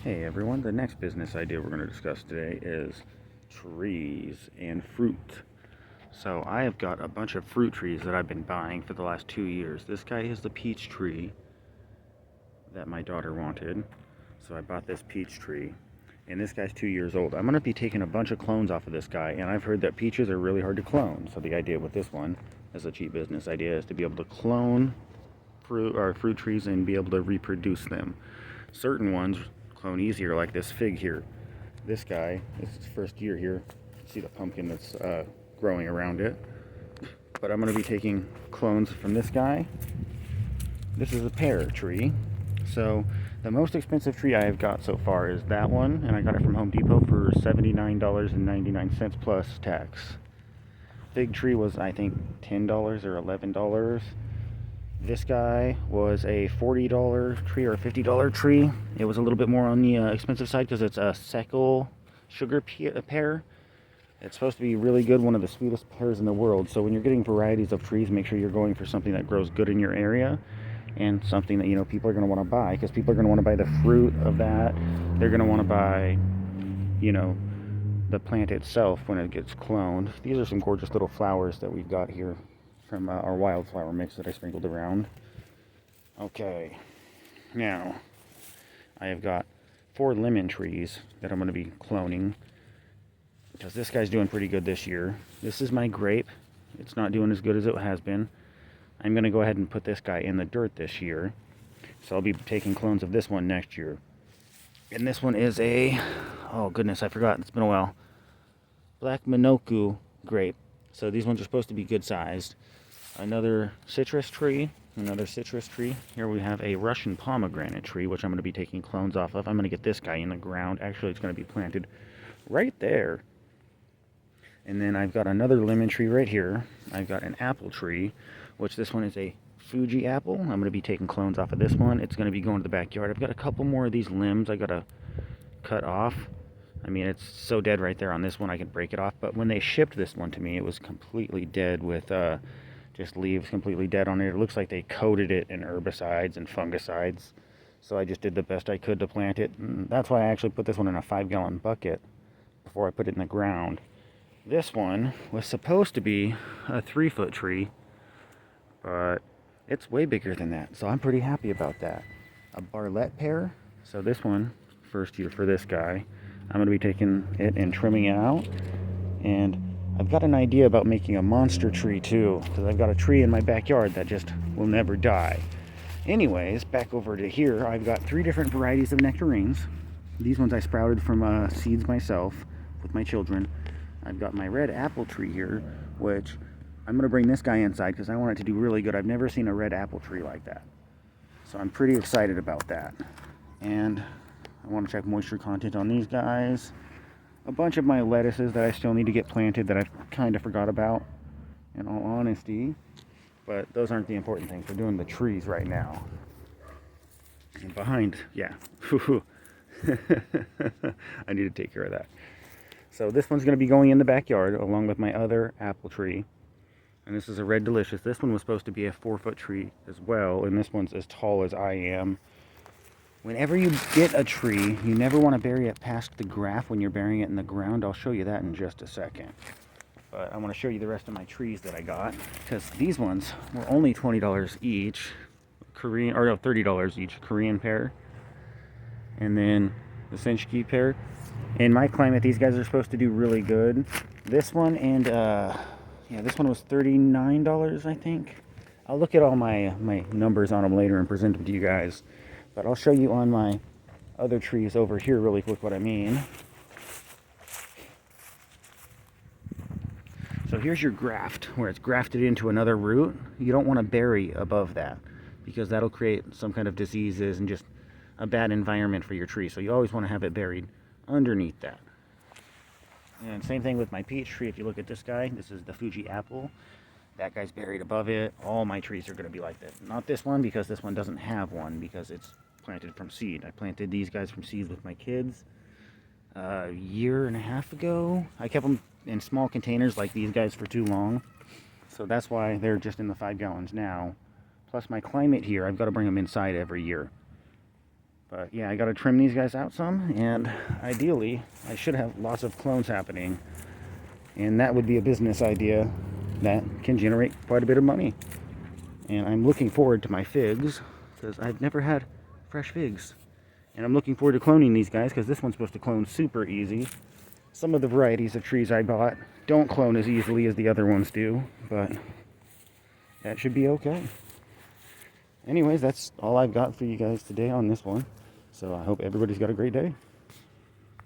Hey everyone, the next business idea we're going to discuss today is trees and fruit. So I have got a bunch of fruit trees that I've been buying for the last 2 years. This guy is the peach tree that my daughter wanted. So I bought this peach tree. And this guy's 2 years old. I'm going to be taking a bunch of clones off of this guy. And I've heard that peaches are really hard to clone. So the idea with this one, as a cheap business idea, is to be able to clone fruit trees and be able to reproduce them. Certain ones clone easier, like this fig here. This guy, this is his first year here. See the pumpkin that's growing around it. But I'm going to be taking clones from this guy. This is a pear tree. So the most expensive tree I have got so far is that one, and I got it from Home Depot for $79.99 plus tax. Fig tree was, I think, $10 or $11. This guy was a $40 tree or a $50 tree. It was a little bit more on the expensive side because it's a Seckle sugar pear. It's supposed to be really good, one of the sweetest pears in the world. So when you're getting varieties of trees, make sure you're going for something that grows good in your area and something that people are going to want to buy, because people are going to want to buy the fruit of that. They're going to want to buy, the plant itself when it gets cloned. These are some gorgeous little flowers that we've got here from our wildflower mix that I sprinkled around. Okay, now I have got 4 lemon trees that I'm going to be cloning because this guy's doing pretty good this year. This is my grape. It's not doing as good as it has been. I'm going to go ahead and put this guy in the dirt this year. So I'll be taking clones of this one next year. And this one is oh goodness, I forgot. It's been a while. Black Minoku grape. So these ones are supposed to be good sized. Another citrus tree. Here we have a Russian pomegranate tree, which I'm going to be taking clones off of. I'm going to get this guy in the ground. Actually, it's going to be planted right there. And then I've got another lemon tree right here. I've got an apple tree, which this one is a Fuji apple. I'm going to be taking clones off of this one. It's going to be going to the backyard. I've got a couple more of these limbs I got to cut off. I mean, it's so dead right there on this one, I could break it off. But when they shipped this one to me, it was completely dead with just leaves completely dead on it. It looks like they coated it in herbicides and fungicides. So I just did the best I could to plant it. And that's why I actually put this one in a 5-gallon bucket before I put it in the ground. This one was supposed to be a 3-foot tree, but it's way bigger than that. So I'm pretty happy about that. A Barlette pear. So this one, first year for this guy. I'm going to be taking it and trimming it out. And I've got an idea about making a monster tree too, because I've got a tree in my backyard that just will never die. Anyways, back over to here, I've got 3 different varieties of nectarines. These ones I sprouted from seeds myself with my children. I've got my red apple tree here, which I'm going to bring this guy inside because I want it to do really good. I've never seen a red apple tree like that. So I'm pretty excited about that. And I want to check moisture content on these guys. A bunch of my lettuces that I still need to get planted that I kind of forgot about, in all honesty. But those aren't the important things. We're doing the trees right now. And behind, yeah. I need to take care of that. So this one's going to be going in the backyard along with my other apple tree. And this is a Red Delicious. This one was supposed to be a 4-foot tree as well. And this one's as tall as I am. Whenever you get a tree, you never want to bury it past the graft when you're burying it in the ground. I'll show you that in just a second. But I want to show you the rest of my trees that I got, because these ones were only $20 each. $30 each. Korean pear. And then the Senchki pear. In my climate, these guys are supposed to do really good. This one and, this one was $39, I think. I'll look at all my numbers on them later and present them to you guys. But I'll show you on my other trees over here really quick what I mean. So here's your graft, where it's grafted into another root. You don't want to bury above that, because that'll create some kind of diseases and just a bad environment for your tree. So you always want to have it buried underneath that. And same thing with my peach tree. If you look at this guy, this is the Fuji apple. That guy's buried above it. All my trees are going to be like that. Not this one, because this one doesn't have one, because it's planted from seed. I planted these guys from seeds with my kids a year and a half ago. I kept them in small containers like these guys for too long. So that's why they're just in the 5 gallons now. Plus my climate here, I've got to bring them inside every year. But yeah, I got to trim these guys out some, and ideally I should have lots of clones happening, and that would be a business idea that can generate quite a bit of money. And I'm looking forward to my figs, because I've never had fresh figs, and I'm looking forward to cloning these guys, because this one's supposed to clone super easy. Some of the varieties of trees I bought don't clone as easily as the other ones do, but that should be okay. Anyways, that's all I've got for you guys today on this one. So I hope everybody's got a great day.